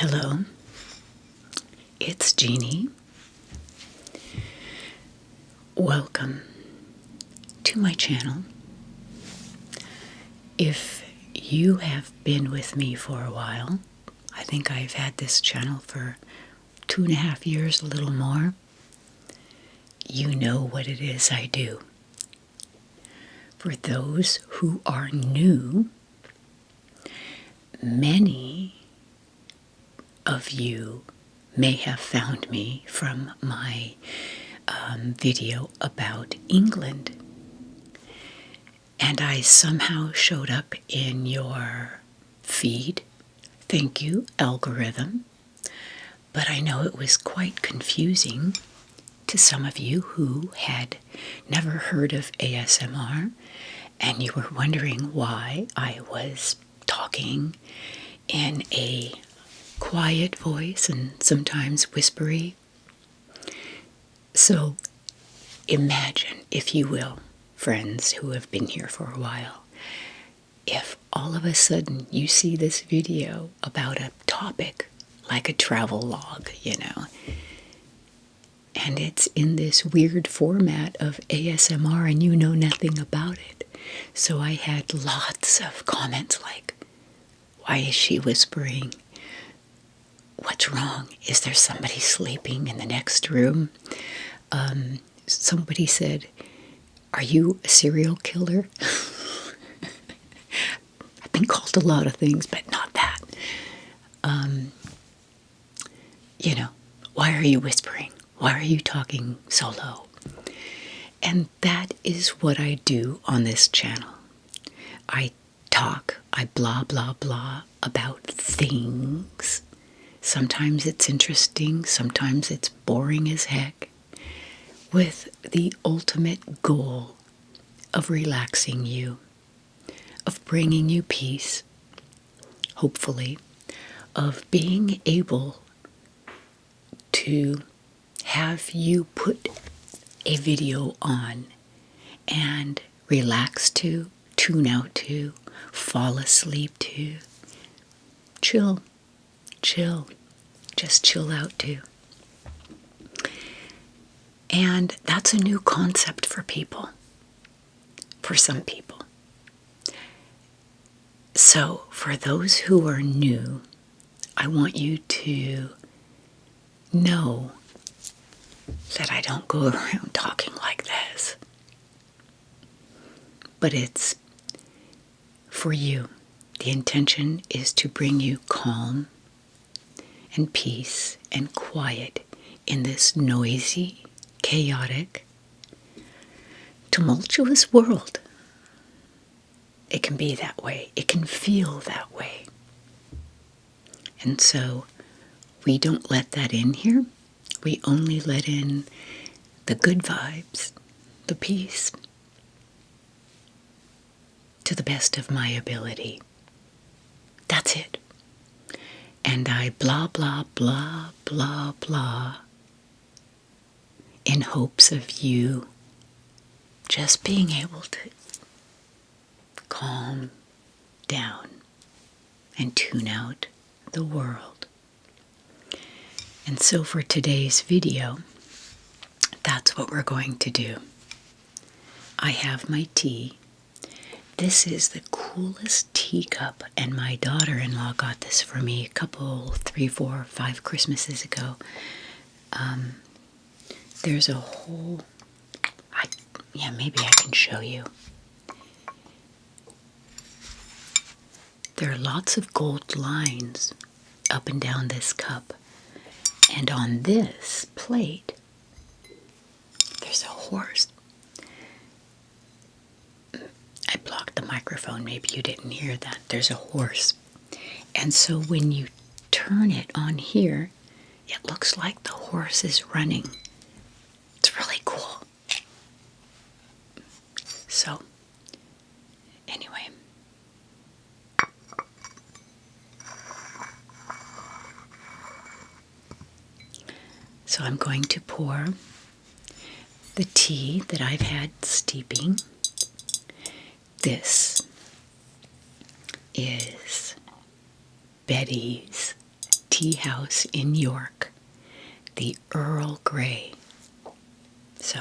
Hello, it's Jeannie. Welcome to my channel. If you have been with me for a while, I think I've had this channel for 2.5 years, a little more. You know what it is I do. For those who are new, many of you may have found me from my video about England. And I somehow showed up in your feed. Thank you, algorithm. But I know it was quite confusing to some of you who had never heard of ASMR, and you were wondering why I was talking in a quiet voice and sometimes whispery. So imagine, if you will, friends who have been here for a while, if all of a sudden you see this video about a topic like a travel log, and it's in this weird format of ASMR and you know nothing about it. So I had lots of comments like, why is she whispering? What's wrong? Is there somebody sleeping in the next room? Somebody said, are you a serial killer? I've been called a lot of things, but not that. Why are you whispering? Why are you talking so low? And that is what I do on this channel. I talk, I blah, blah, blah about things. Sometimes it's interesting, sometimes it's boring as heck, with the ultimate goal of relaxing you, of bringing you peace, hopefully, of being able to have you put a video on and relax to, tune out to, fall asleep to, chill, just chill out to. And that's a new concept for people, for some people. So for those who are new, I want you to know that I don't go around talking like this. But it's for you. The intention is to bring you calm and peace and quiet in this noisy, chaotic, tumultuous world. It can be that way. It can feel that way. And so we don't let that in here. We only let in the good vibes, the peace, to the best of my ability. That's it. And I blah, blah, blah, blah, blah, in hopes of you just being able to calm down and tune out the world. And so for today's video, that's what we're going to do. I have my tea. This is the coolest teacup, and my daughter-in-law got this for me 3, 4, 5 Christmases ago. There's a whole, maybe I can show you. There are lots of gold lines up and down this cup. And on this plate, there's a horse. I blocked the microphone, maybe you didn't hear that. There's a horse. And so when you turn it on here, it looks like the horse is running. It's really cool. So, anyway. So I'm going to pour the tea that I've had steeping. This is Betty's tea house in York, the Earl Grey. So,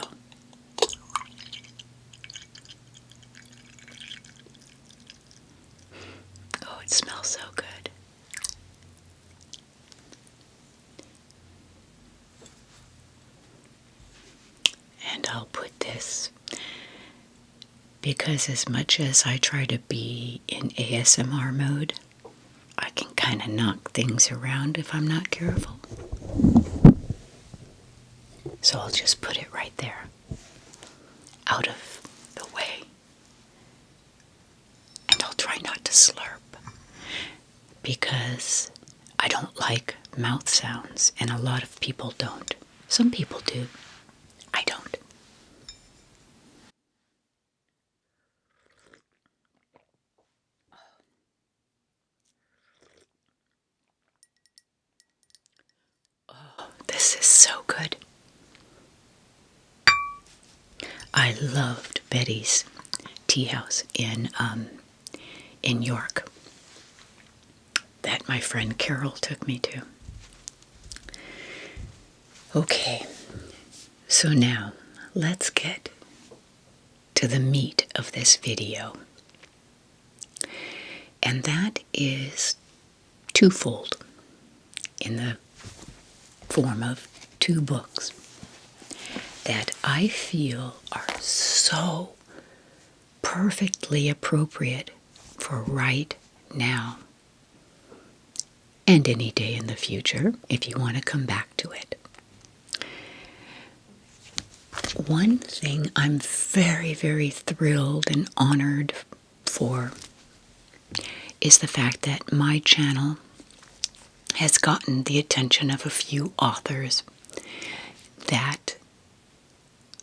oh, it smells so good. And I'll put this, because as much as I try to be in ASMR mode, I can kind of knock things around if I'm not careful. So I'll just put it right there, out of the way. And I'll try not to slurp, because I don't like mouth sounds, and a lot of people don't. Some people do. I don't. This is so good. I loved Betty's tea house in York that my friend Carol took me to. Okay, so now let's get to the meat of this video. And that is twofold, in the form of 2 books that I feel are so perfectly appropriate for right now and any day in the future if you want to come back to it. One thing I'm very, very thrilled and honored for is the fact that my channel has gotten the attention of a few authors that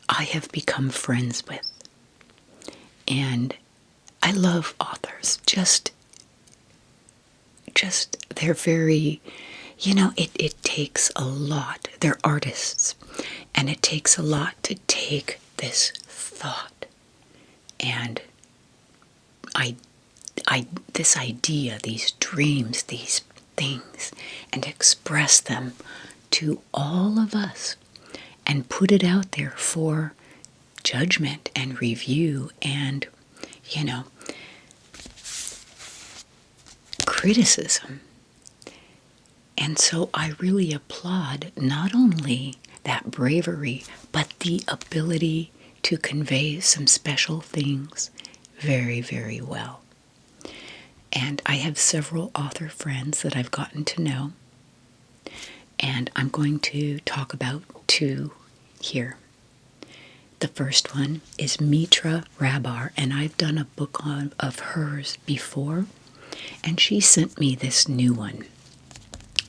I have become friends with. And I love authors. Just they're very, it takes a lot. They're artists. And it takes a lot to take this thought and this idea, these dreams, these things, and express them to all of us and put it out there for judgment and review and, criticism. And so I really applaud not only that bravery, but the ability to convey some special things very, very well. And I have several author friends that I've gotten to know, and I'm going to talk about 2 here. The first one is Mitra RAHBAR, and I've done a book of hers before, and she sent me this new one.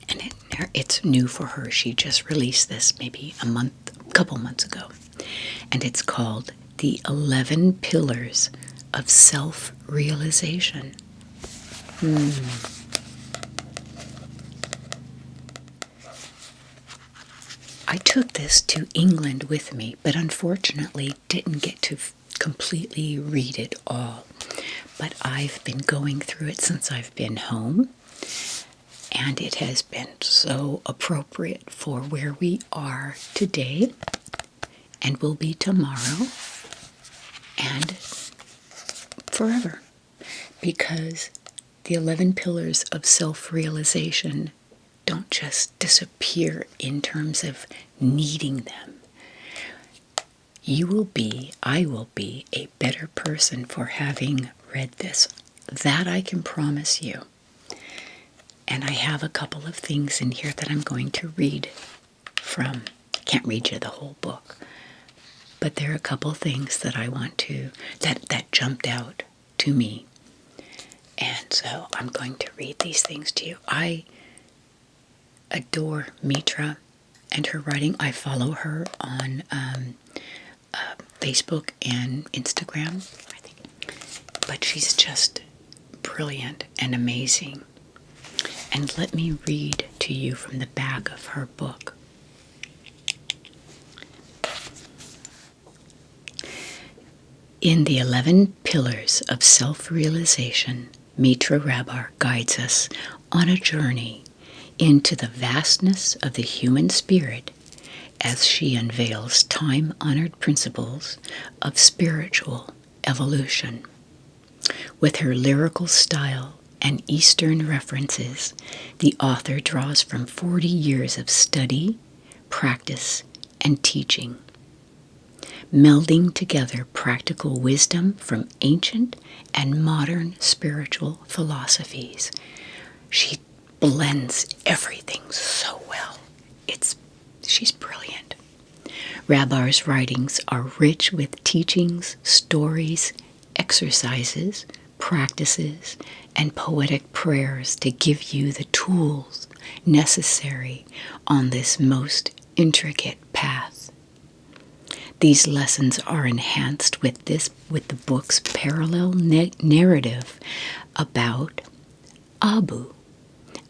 And it's new for her. She just released this maybe a couple months ago. And it's called The 11 Pillars of Self-Realization. I took this to England with me, but unfortunately didn't get to completely read it all. But I've been going through it since I've been home, and it has been so appropriate for where we are today and will be tomorrow and forever. Because the 11 pillars of self-realization don't just disappear in terms of needing them. I will be a better person for having read this. That I can promise you. And I have a couple of things in here that I'm going to read from. I can't read you the whole book. But there are a couple things that I want to, that jumped out to me. And so I'm going to read these things to you. I adore Mitra and her writing. I follow her on Facebook and Instagram, I think. But she's just brilliant and amazing. And let me read to you from the back of her book. In the 11 Pillars of Self-Realization, Mitra RAHBAR guides us on a journey into the vastness of the human spirit as she unveils time-honored principles of spiritual evolution. With her lyrical style and Eastern references, the author draws from 40 years of study, practice, and teaching, melding together practical wisdom from ancient and modern spiritual philosophies. She blends everything so well. She's brilliant. RAHBAR's writings are rich with teachings, stories, exercises, practices, and poetic prayers to give you the tools necessary on this most intricate path. These lessons are enhanced with the book's parallel narrative about Abu,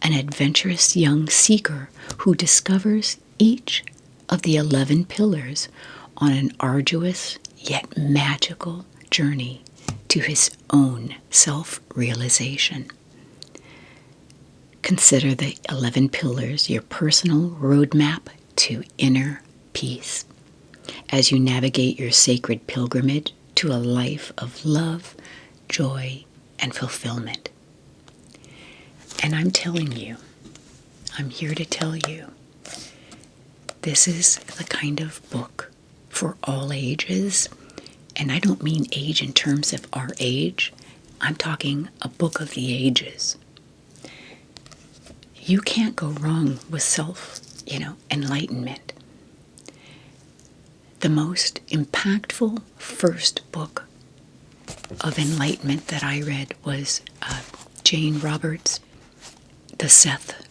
an adventurous young seeker who discovers each of the 11 pillars on an arduous yet magical journey to his own self-realization. Consider the 11 pillars your personal roadmap to inner peace as you navigate your sacred pilgrimage to a life of love, joy, and fulfillment. And I'm telling you, I'm here to tell you, this is the kind of book for all ages. And I don't mean age in terms of our age. I'm talking a book of the ages. You can't go wrong with enlightenment. The most impactful first book of enlightenment that I read was Jane Roberts' the Seth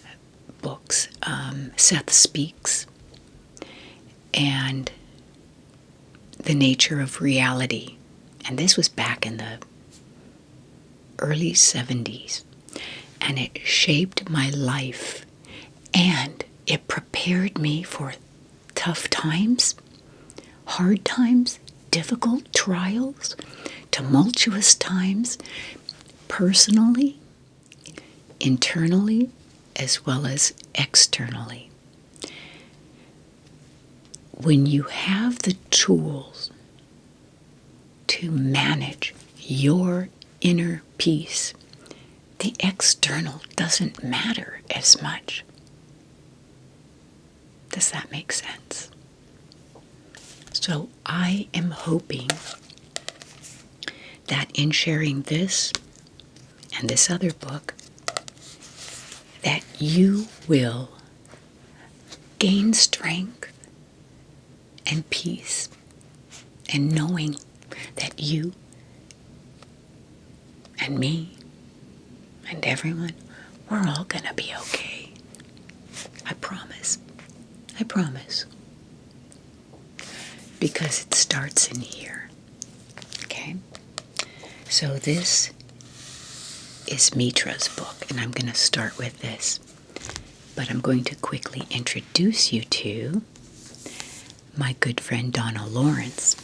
books, Seth Speaks, and The Nature of Reality. And this was back in the early 70s. And it shaped my life. And it prepared me for tough times, hard times, difficult trials, tumultuous times, personally, internally, as well as externally. When you have the tools to manage your inner peace, the external doesn't matter as much. Does that make sense? So I am hoping that in sharing this and this other book, that you will gain strength and peace, and knowing that you and me and everyone, we're all gonna be okay. I promise. I promise. Because it starts in here. Okay? So this is Mitra's book, and I'm going to start with this. But I'm going to quickly introduce you to my good friend Donna Lawrence.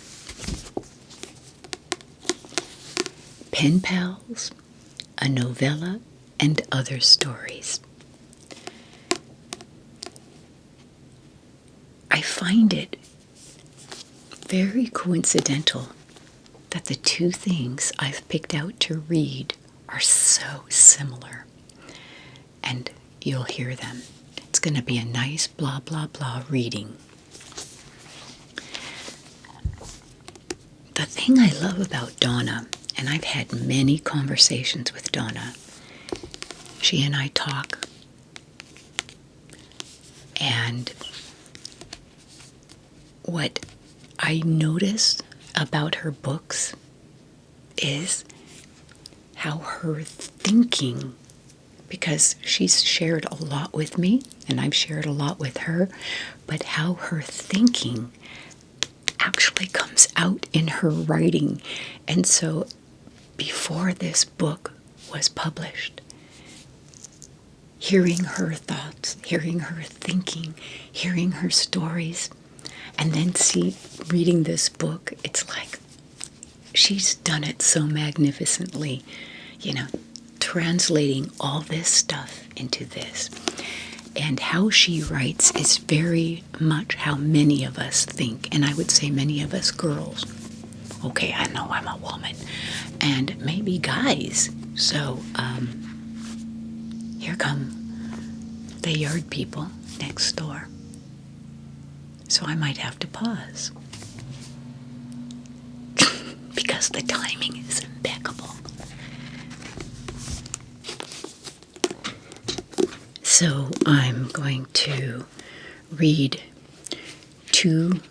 Pen Pals, a novella, and other stories. I find it very coincidental that the two things I've picked out to read are so similar. And you'll hear them. It's going to be a nice blah, blah, blah reading. The thing I love about Donna, and I've had many conversations with Donna, she and I talk, and what I notice about her books is how her thinking, because she's shared a lot with me, and I've shared a lot with her, but how her thinking actually comes out in her writing. And so before this book was published, hearing her thoughts, hearing her thinking, hearing her stories, and then reading this book, it's like she's done it so magnificently, translating all this stuff into this. And how she writes is very much how many of us think, and I would say many of us girls. Okay, I know I'm a woman, and maybe guys. So, here come the yard people next door. So I might have to pause because the timing is impeccable. So I'm going to read two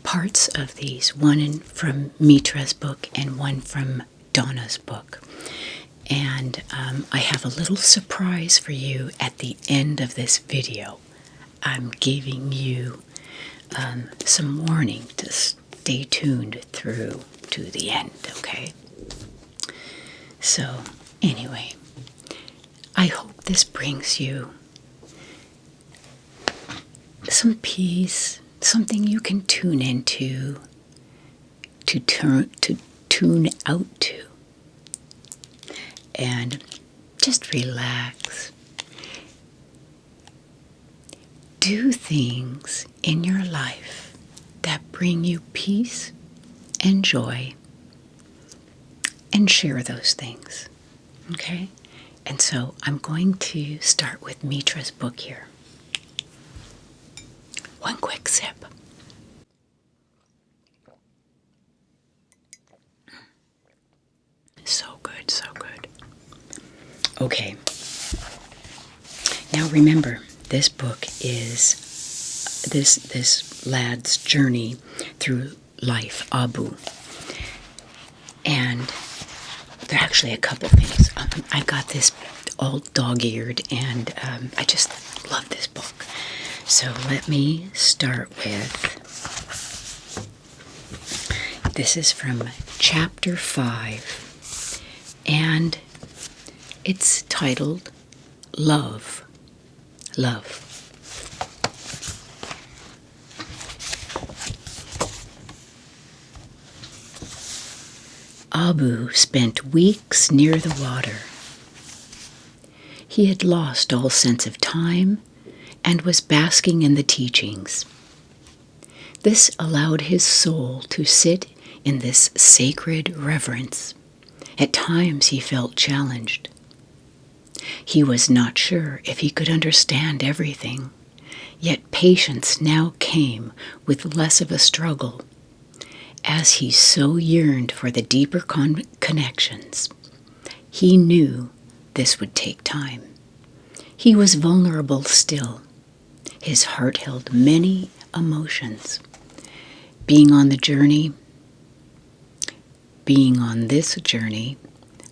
parts of these, one from Mitra's book and one from Donna's book. And I have a little surprise for you at the end of this video. I'm giving you some warning to stay tuned through to the end, okay? So, anyway, I hope this brings you some peace, something you can tune into, to tune out to, and just relax. Do things in your life that bring you peace and joy, and share those things, okay? And so I'm going to start with Mitra's book here. One quick sip. So good, so good. Okay. Now remember, this book is this lad's journey through life, Abu. And there are actually a couple things. I got this all dog-eared, and I just love this book. So let me start with, this is from chapter 5, and it's titled Love. Love. Abu spent weeks near the water. He had lost all sense of time and was basking in the teachings. This allowed his soul to sit in this sacred reverence. At times he felt challenged. He was not sure if he could understand everything, yet patience now came with less of a struggle, as he so yearned for the deeper connections. He knew this would take time. He was vulnerable still. His heart held many emotions. Being on this journey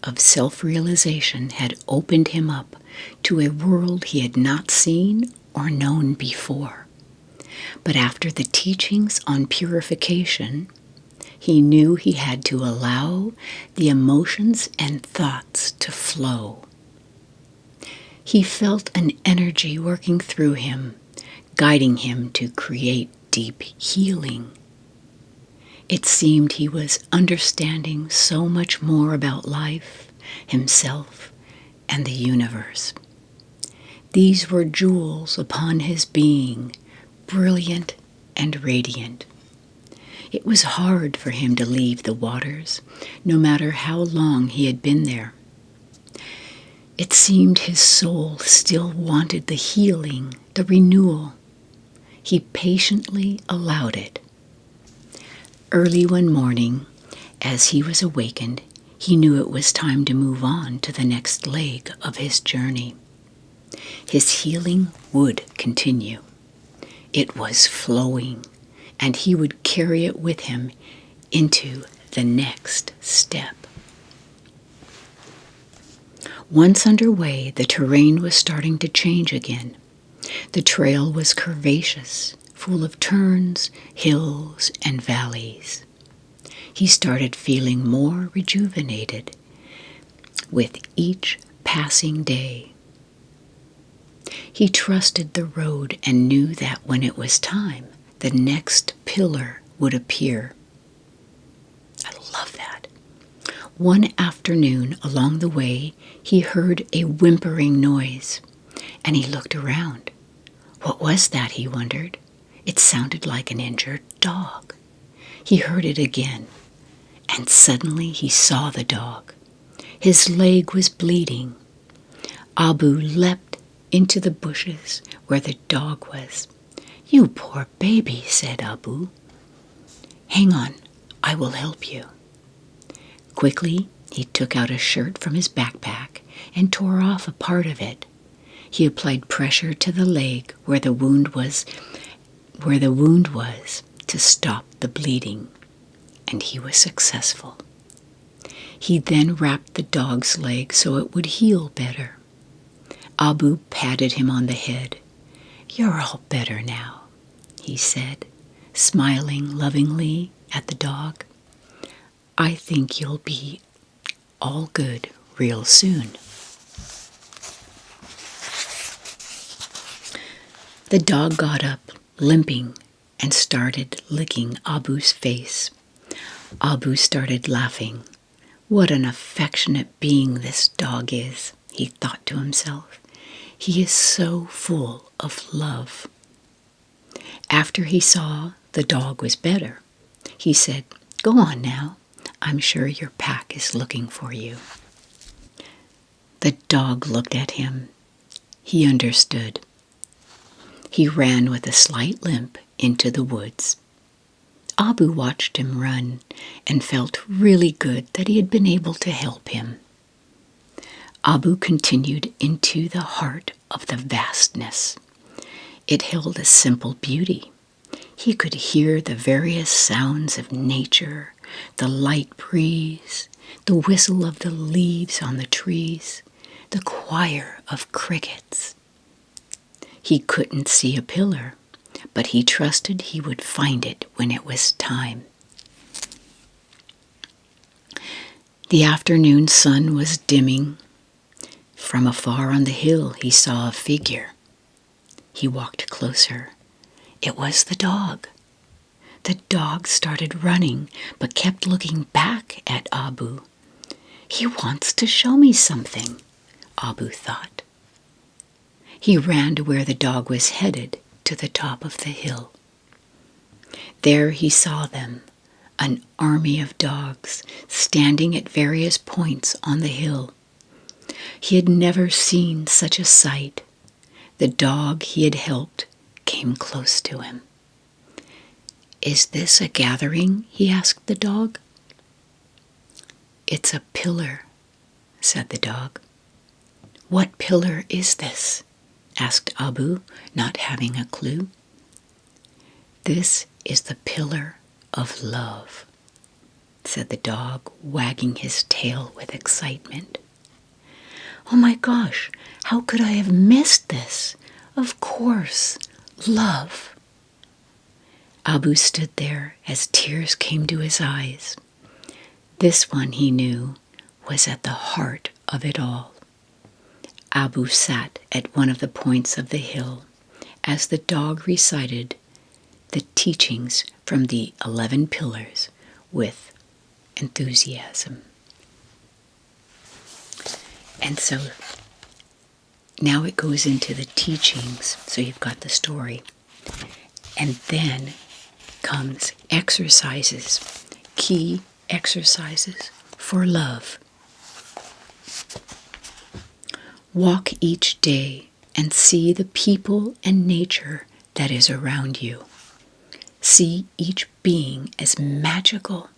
of self-realization had opened him up to a world he had not seen or known before. But after the teachings on purification, he knew he had to allow the emotions and thoughts to flow. He felt an energy working through him, guiding him to create deep healing. It seemed he was understanding so much more about life, himself, and the universe. These were jewels upon his being, brilliant and radiant. It was hard for him to leave the waters, no matter how long he had been there. It seemed his soul still wanted the healing, the renewal. He patiently allowed it. Early one morning, as he was awakened, he knew it was time to move on to the next leg of his journey. His healing would continue. It was flowing, and he would carry it with him into the next step. Once underway, the terrain was starting to change again. The trail was curvaceous, full of turns, hills, and valleys. He started feeling more rejuvenated with each passing day. He trusted the road and knew that when it was time, the next pillar would appear. I love that. One afternoon along the way, he heard a whimpering noise. and he looked around. What was that, he wondered? It sounded like an injured dog. He heard it again, and suddenly he saw the dog. His leg was bleeding. Abu leapt into the bushes where the dog was. "You poor baby," said Abu. "Hang on, I will help you." Quickly, he took out a shirt from his backpack and tore off a part of it. He applied pressure to the leg where the wound was to stop the bleeding, and he was successful. He then wrapped the dog's leg so it would heal better. Abu patted him on the head. "You're all better now," he said, smiling lovingly at the dog. "I think you'll be all good real soon." The dog got up, limping, and started licking Abu's face. Abu started laughing. "What an affectionate being this dog is," he thought to himself. "He is so full of love." After he saw the dog was better, he said, "Go on now. I'm sure your pack is looking for you." The dog looked at him. He understood. He ran with a slight limp into the woods. Abu watched him run and felt really good that he had been able to help him. Abu continued into the heart of the vastness. It held a simple beauty. He could hear the various sounds of nature, the light breeze, the whistle of the leaves on the trees, the choir of crickets. He couldn't see a pillar, but he trusted he would find it when it was time. The afternoon sun was dimming. From afar on the hill he saw a figure. He walked closer. It was the dog. The dog started running, but kept looking back at Abu. "He wants to show me something," Abu thought. He ran to where the dog was headed, to the top of the hill. There he saw them, an army of dogs, standing at various points on the hill. He had never seen such a sight. The dog he had helped came close to him. "Is this a gathering?" he asked the dog. "It's a pillar," said the dog. "What pillar is this?" asked Abu, not having a clue. "This is the pillar of love," said the dog, wagging his tail with excitement. "Oh my gosh, how could I have missed this? Of course, love." Abu stood there as tears came to his eyes. This one, he knew, was at the heart of it all. Abu sat at one of the points of the hill as the dog recited the teachings from the 11 pillars with enthusiasm. And so now it goes into the teachings, so you've got the story. And then comes exercises, key exercises for love. Walk each day and see the people and nature that is around you. See each being as magical,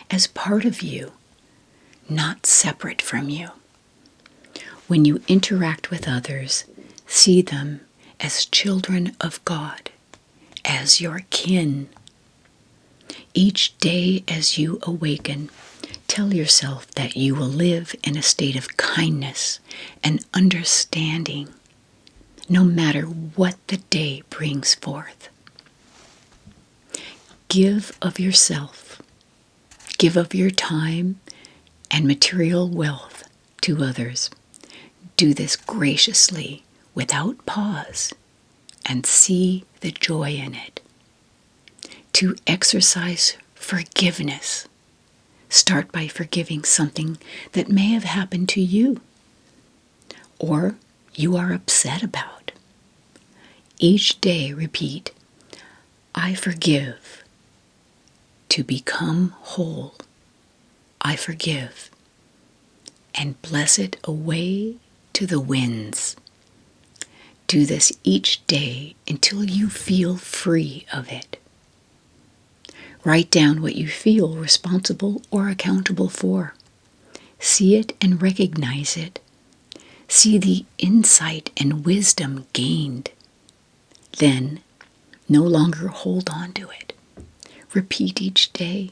as part of you, not separate from you. When you interact with others, see them as children of God, as your kin. Each day as you awaken, tell yourself that you will live in a state of kindness and understanding, no matter what the day brings forth. Give of yourself, give of your time and material wealth to others. Do this graciously, without pause, and see the joy in it. To exercise forgiveness, start by forgiving something that may have happened to you. Or you are upset about. Each day repeat, I forgive. To become whole, I forgive. And bless it away to the winds. Do this each day until you feel free of it. Write down what you feel responsible or accountable for. See it and recognize it. See the insight and wisdom gained. Then, no longer hold on to it. Repeat each day,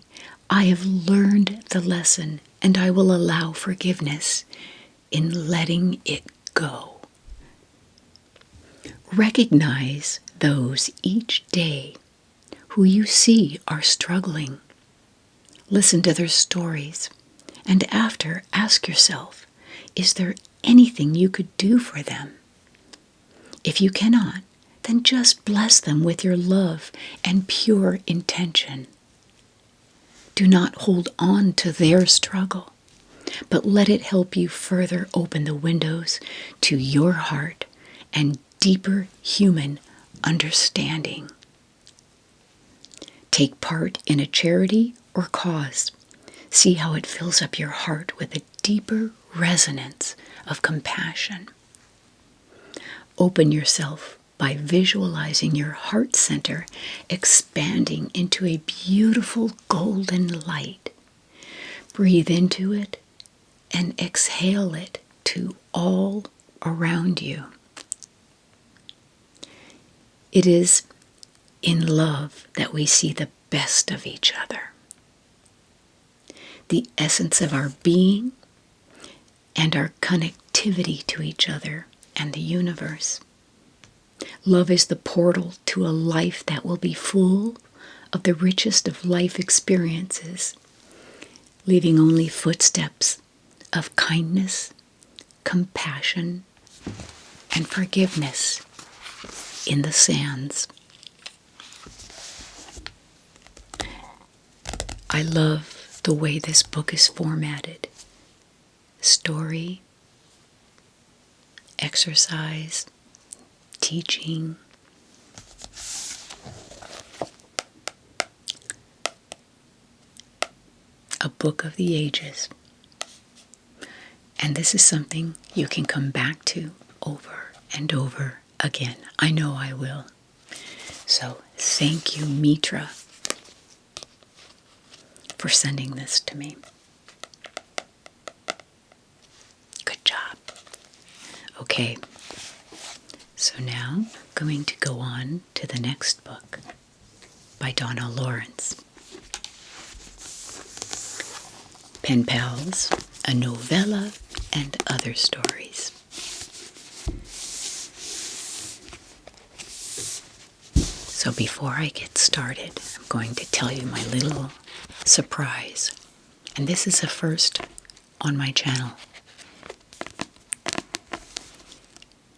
I have learned the lesson and I will allow forgiveness in letting it go. Recognize those each day who you see are struggling. Listen to their stories, and after, ask yourself, is there anything you could do for them? If you cannot, then just bless them with your love and pure intention. Do not hold on to their struggle, but let it help you further open the windows to your heart and deeper human understanding. Take part in a charity or cause. See how it fills up your heart with a deeper resonance of compassion. Open yourself by visualizing your heart center expanding into a beautiful golden light. Breathe into it and exhale it to all around you. It is in love that we see the best of each other, the essence of our being and our connectivity to each other and the universe. Love is the portal to a life that will be full of the richest of life experiences, leaving only footsteps of kindness, compassion, and forgiveness in the sands. I love the way this book is formatted. Story, exercise, teaching. A book of the ages. And this is something you can come back to over and over again. I know I will. So thank you, Mitra, for sending this to me. Good job. Okay, so now I'm going to go on to the next book by Donna Lawrence. Pen Pals, a novella, and other stories. So before I get started, I'm going to tell you my little surprise. And this is a first on my channel.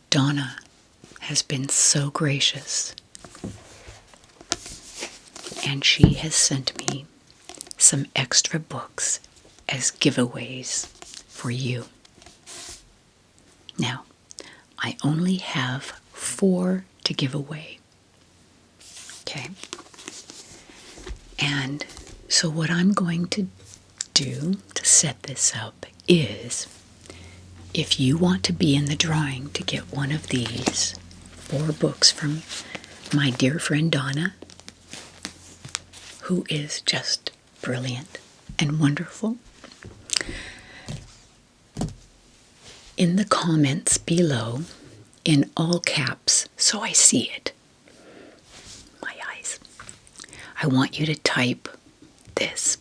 Donna has been so gracious, and she has sent me some extra books as giveaways for you. Now, I only have 4 to give away. Okay? And so what I'm going to do to set this up is, if you want to be in the drawing to get one of these 4 books from my dear friend Donna, who is just brilliant and wonderful, in the comments below, in all caps, so I see it, my eyes, I want you to type this: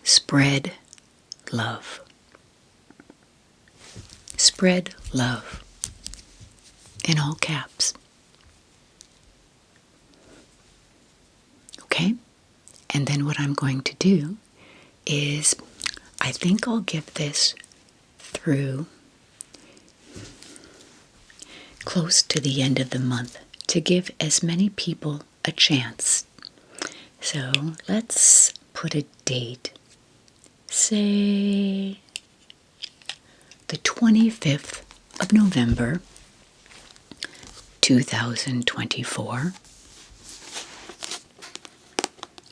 spread love. Spread love in all caps. Okay? And then what I'm going to do is, I think I'll give this through close to the end of the month to give as many people a chance. So let's put a date. Say the 25th of November, 2024.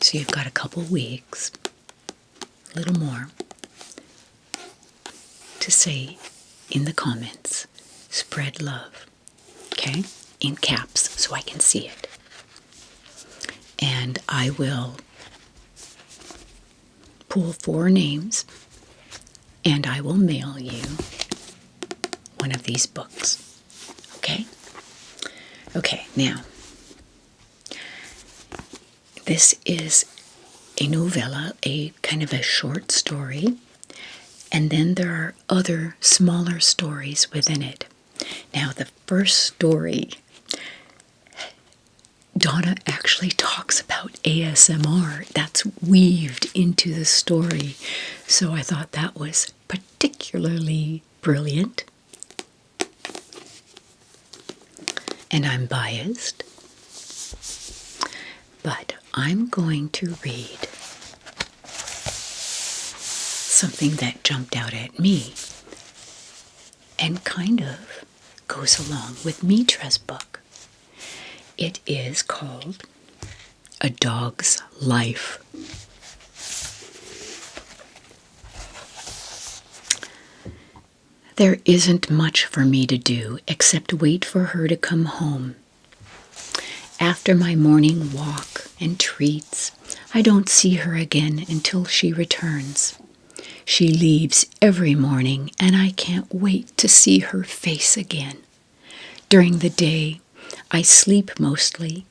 So you've got a couple weeks, a little more, to say in the comments, spread love, okay? In caps so I can see it. And I will pull 4 names and I will mail you one of these books, okay? Okay, now, this is a novella, a kind of a short story, and then there are other smaller stories within it. Now, the first story, Donna actually talks about ASMR. That's weaved into the story. So I thought that was particularly brilliant. And I'm biased. But I'm going to read something that jumped out at me and kind of goes along with Mitra's book. It is called A Dog's Life. There isn't much for me to do except wait for her to come home. After my morning walk and treats, I don't see her again until she returns. She leaves every morning, and I can't wait to see her face again. During the day, I sleep mostly,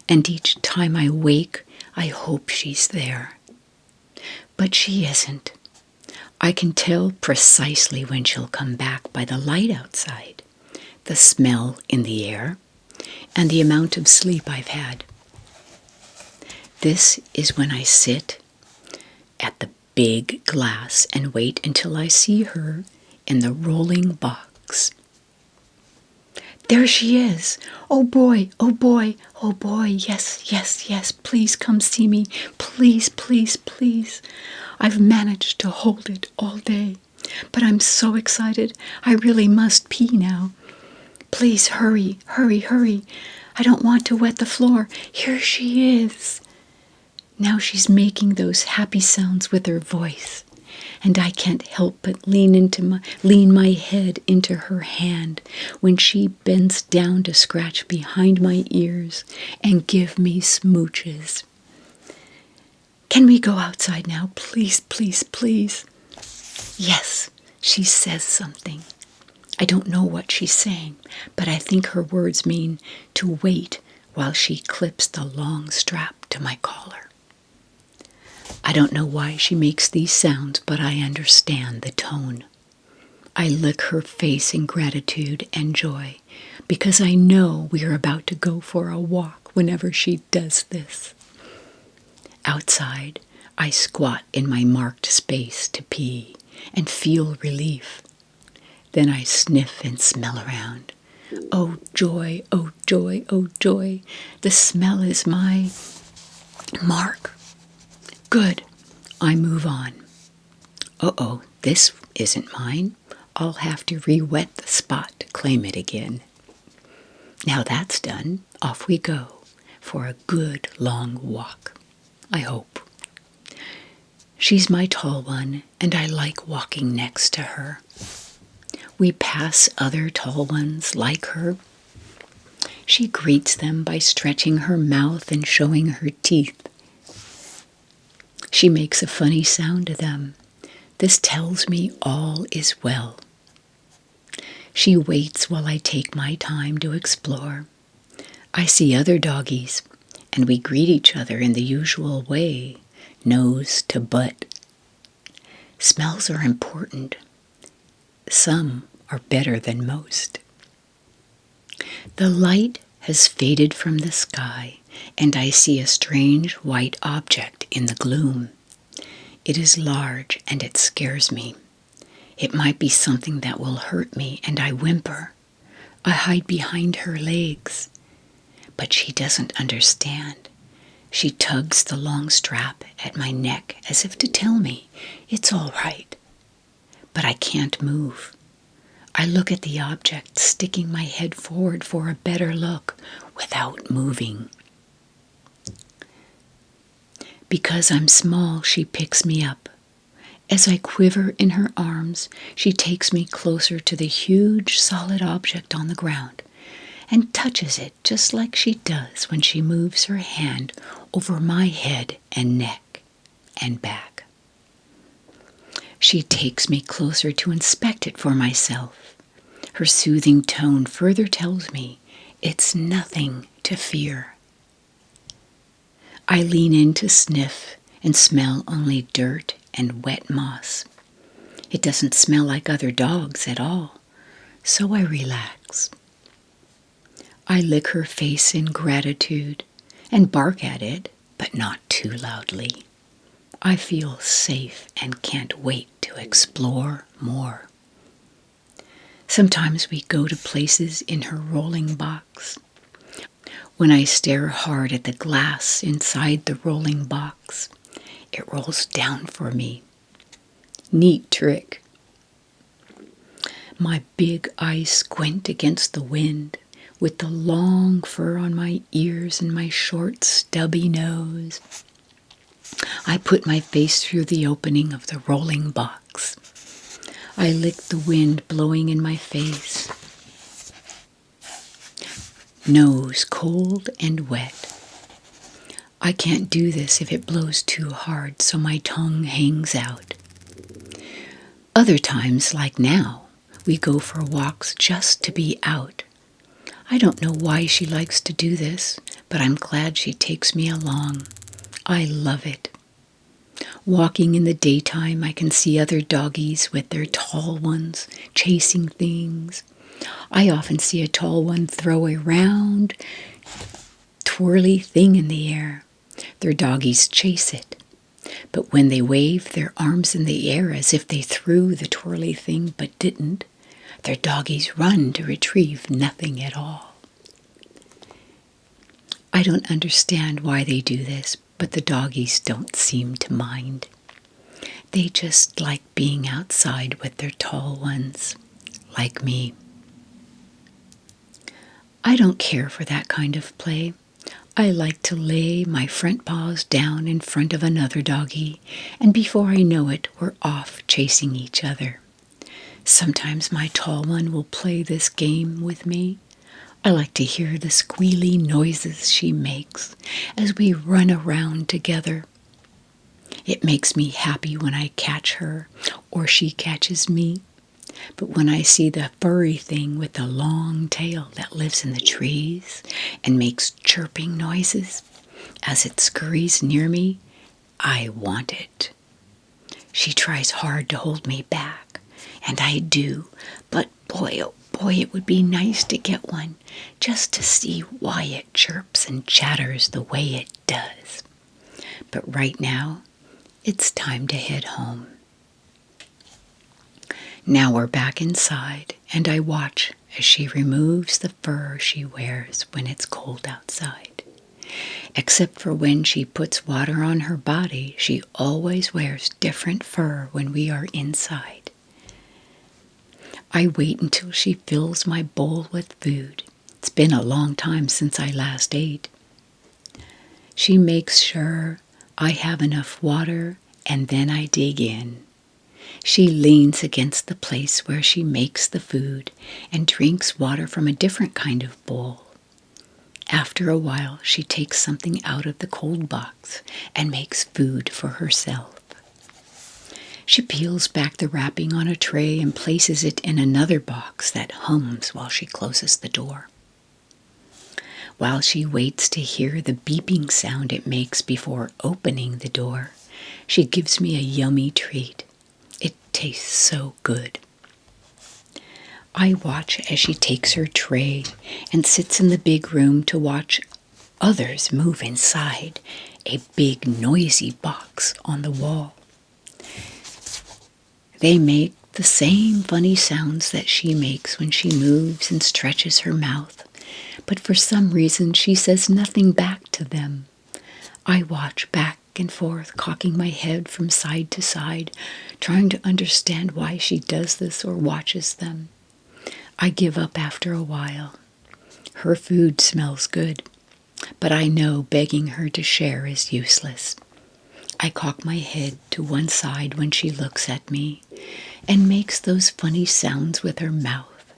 and each time I wake, I hope she's there. But she isn't. I can tell precisely when she'll come back by the light outside, the smell in the air, and the amount of sleep I've had. This is when I sit at the big glass and wait until I see her in the rolling box. There she is. Oh boy, oh boy, oh boy. Yes, yes, yes. Please come see me. Please, please, please. I've managed to hold it all day, but I'm so excited. I really must pee now. Please hurry, hurry, hurry. I don't want to wet the floor. Here she is. Now she's making those happy sounds with her voice, and I can't help but lean my head into her hand when she bends down to scratch behind my ears and give me smooches. Can we go outside now? Please, please, please. Yes, she says something. I don't know what she's saying, but I think her words mean to wait while she clips the long strap to my collar. I don't know why she makes these sounds, but I understand the tone. I lick her face in gratitude and joy because I know we are about to go for a walk whenever she does this. Outside, I squat in my marked space to pee and feel relief. Then I sniff and smell around. Oh joy, oh joy, oh joy. The smell is my mark. Good. I move on. Uh-oh, this isn't mine. I'll have to re-wet the spot to claim it again. Now that's done, off we go for a good long walk. I hope. She's my tall one, and I like walking next to her. We pass other tall ones like her. She greets them by stretching her mouth and showing her teeth. She makes a funny sound to them. This tells me all is well. She waits while I take my time to explore. I see other doggies, and we greet each other in the usual way, nose to butt. Smells are important. Some are better than most. The light has faded from the sky, and I see a strange white object in the gloom. It is large, and it scares me. It might be something that will hurt me, and I whimper. I hide behind her legs. But she doesn't understand. She tugs the long strap at my neck as if to tell me it's all right. But I can't move. I look at the object, sticking my head forward for a better look without moving. Because I'm small, she picks me up. As I quiver in her arms, she takes me closer to the huge solid object on the ground and touches it just like she does when she moves her hand over my head and neck and back. She takes me closer to inspect it for myself. Her soothing tone further tells me it's nothing to fear. I lean in to sniff and smell only dirt and wet moss. It doesn't smell like other dogs at all, so I relax. I lick her face in gratitude and bark at it, but not too loudly. I feel safe and can't wait to explore more. Sometimes we go to places in her rolling box. When I stare hard at the glass inside the rolling box, it rolls down for me. Neat trick. My big eyes squint against the wind with the long fur on my ears and my short, stubby nose. I put my face through the opening of the rolling box. I lick the wind blowing in my face. Nose cold and wet. I can't do this if it blows too hard, so my tongue hangs out. Other times, like now, we go for walks just to be out. I don't know why she likes to do this, but I'm glad she takes me along. I love it. Walking in the daytime, I can see other doggies with their tall ones chasing things. I often see a tall one throw a round, twirly thing in the air. Their doggies chase it. But when they wave their arms in the air as if they threw the twirly thing but didn't, their doggies run to retrieve nothing at all. I don't understand why they do this, but the doggies don't seem to mind. They just like being outside with their tall ones, like me. I don't care for that kind of play. I like to lay my front paws down in front of another doggie, and before I know it, we're off chasing each other. Sometimes my tall one will play this game with me. I like to hear the squealy noises she makes as we run around together. It makes me happy when I catch her or she catches me. But when I see the furry thing with the long tail that lives in the trees and makes chirping noises as it scurries near me, I want it. She tries hard to hold me back, and I do, but boy, oh boy, it would be nice to get one just to see why it chirps and chatters the way it does. But right now, it's time to head home. Now we're back inside, and I watch as she removes the fur she wears when it's cold outside. Except for when she puts water on her body, she always wears different fur when we are inside. I wait until she fills my bowl with food. It's been a long time since I last ate. She makes sure I have enough water, and then I dig in. She leans against the place where she makes the food and drinks water from a different kind of bowl. After a while, she takes something out of the cold box and makes food for herself. She peels back the wrapping on a tray and places it in another box that hums while she closes the door. While she waits to hear the beeping sound it makes before opening the door, she gives me a yummy treat. It tastes so good. I watch as she takes her tray and sits in the big room to watch others move inside a big noisy box on the wall. They make the same funny sounds that she makes when she moves and stretches her mouth, but for some reason she says nothing back to them. I watch back and forth, cocking my head from side to side, trying to understand why she does this or watches them. I give up after a while. Her food smells good, but I know begging her to share is useless. I cock my head to one side when she looks at me and makes those funny sounds with her mouth,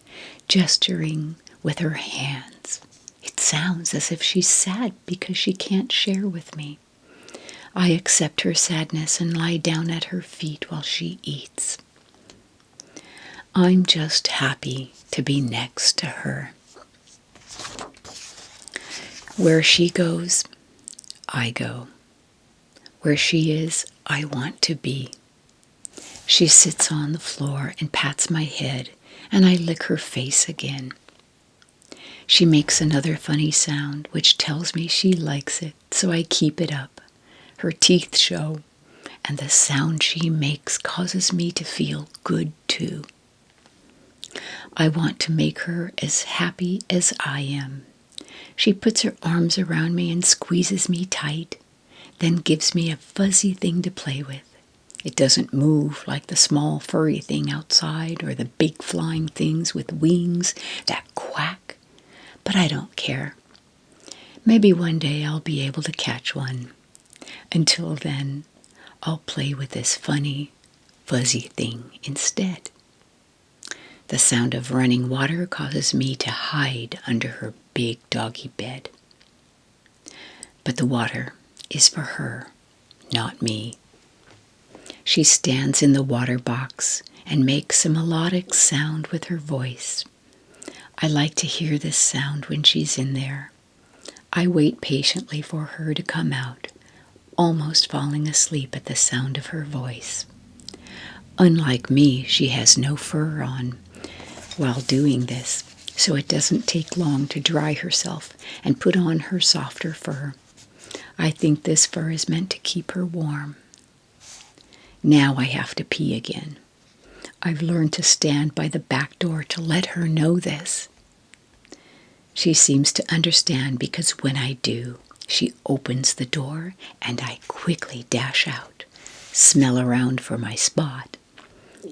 gesturing with her hands. It sounds as if she's sad because she can't share with me. I accept her sadness and lie down at her feet while she eats. I'm just happy to be next to her. Where she goes, I go. Where she is, I want to be. She sits on the floor and pats my head, and I lick her face again. She makes another funny sound, which tells me she likes it, so I keep it up. Her teeth show, and the sound she makes causes me to feel good too. I want to make her as happy as I am. She puts her arms around me and squeezes me tight, then gives me a fuzzy thing to play with. It doesn't move like the small furry thing outside or the big flying things with wings that quack, but I don't care. Maybe one day I'll be able to catch one. Until then, I'll play with this funny, fuzzy thing instead. The sound of running water causes me to hide under her big doggy bed. But the water is for her, not me. She stands in the water box and makes a melodic sound with her voice. I like to hear this sound when she's in there. I wait patiently for her to come out, almost falling asleep at the sound of her voice. Unlike me, she has no fur on while doing this, so it doesn't take long to dry herself and put on her softer fur. I think this fur is meant to keep her warm. Now I have to pee again. I've learned to stand by the back door to let her know this. She seems to understand because when I do, she opens the door and I quickly dash out, smell around for my spot,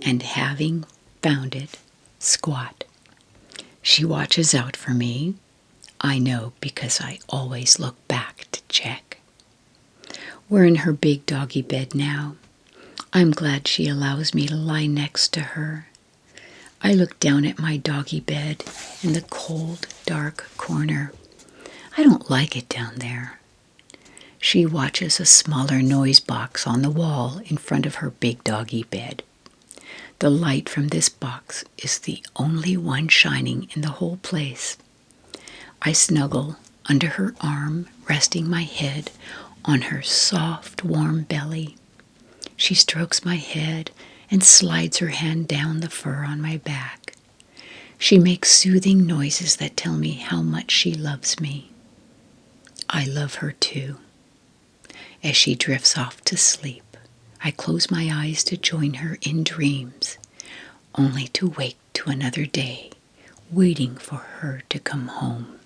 and having found it, squat. She watches out for me. I know because I always look back to check. We're in her big doggy bed now. I'm glad she allows me to lie next to her. I look down at my doggy bed in the cold, dark corner. I don't like it down there. She watches a smaller noise box on the wall in front of her big doggy bed. The light from this box is the only one shining in the whole place. I snuggle under her arm, resting my head on her soft, warm belly. She strokes my head and slides her hand down the fur on my back. She makes soothing noises that tell me how much she loves me. I love her too. As she drifts off to sleep, I close my eyes to join her in dreams, only to wake to another day, waiting for her to come home.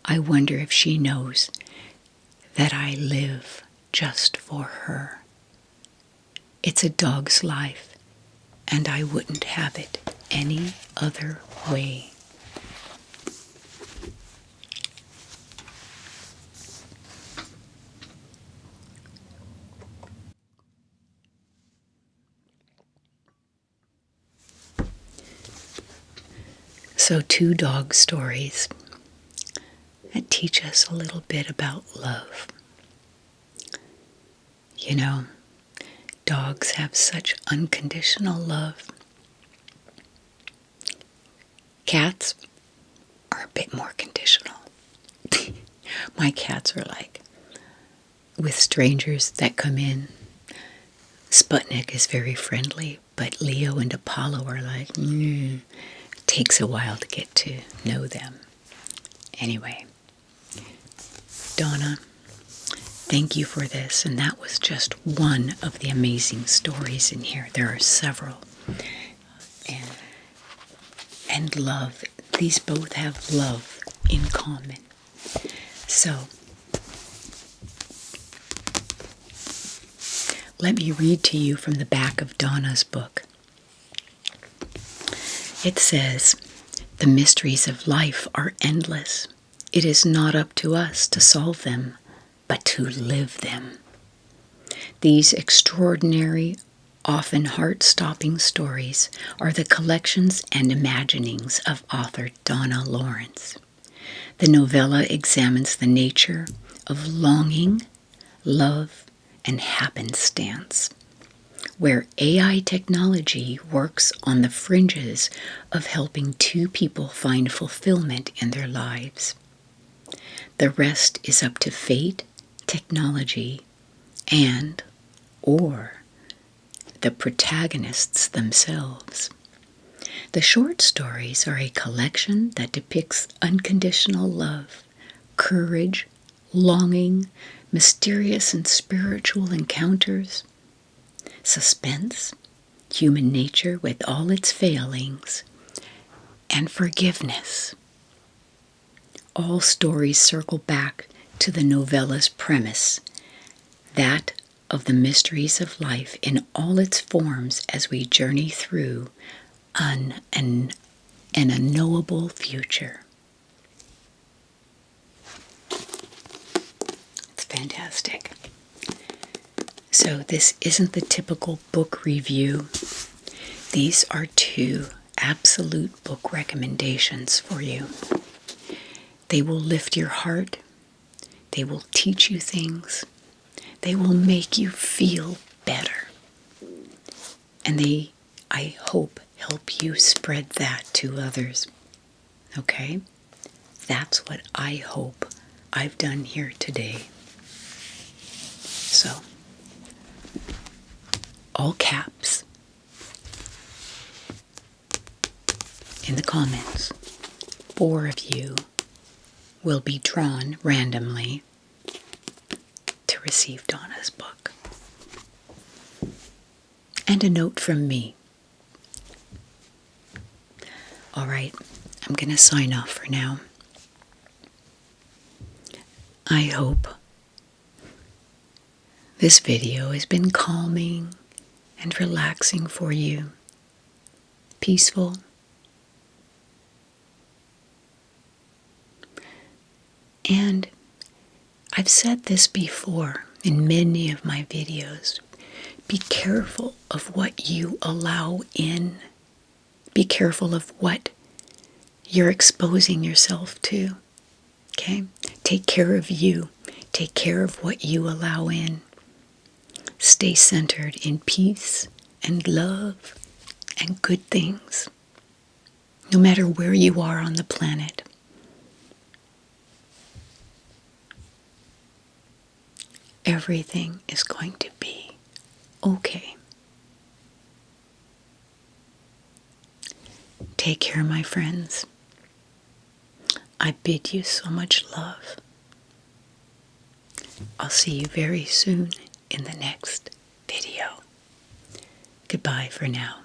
I wonder if she knows that I live just for her. It's a dog's life, and I wouldn't have it any other way. So 2 dog stories that teach us a little bit about love. You know, dogs have such unconditional love. Cats are a bit more conditional. My cats are like, with strangers that come in, Sputnik is very friendly, but Leo and Apollo are like, takes a while to get to know them. Anyway, Donna, thank you for this, and that was just one of the amazing stories in here. There are several. And love. These both have love in common. So, let me read to you from the back of Donna's book. It says, "The mysteries of life are endless. It is not up to us to solve them, but to live them." These extraordinary, often heart-stopping stories are the collections and imaginings of author Donna Lawrence. The novella examines the nature of longing, love, and happenstance, where AI technology works on the fringes of helping two people find fulfillment in their lives. The rest is up to fate, technology, and or the protagonists themselves. The short stories are a collection that depicts unconditional love, courage, longing, mysterious and spiritual encounters, suspense, human nature with all its failings, and forgiveness. All stories circle back to the novella's premise, that of the mysteries of life in all its forms as we journey through an unknowable future. It's fantastic. So this isn't the typical book review. These are two absolute book recommendations for you. They will lift your heart. They will teach you things. They will make you feel better. And they, I hope, help you spread that to others. Okay? That's what I hope I've done here today. So, all caps in the comments, 4 of you will be drawn randomly to receive Donna's book. And a note from me. All right, I'm going to sign off for now. I hope this video has been calming and relaxing for you, peaceful. And I've said this before in many of my videos. Be careful of what you allow in. Be careful of what you're exposing yourself to. Okay? Take care of you. Take care of what you allow in. Stay centered in peace and love and good things, no matter where you are on the planet. Everything is going to be okay. Take care, my friends. I bid you so much love. I'll see you very soon in the next video. Goodbye for now.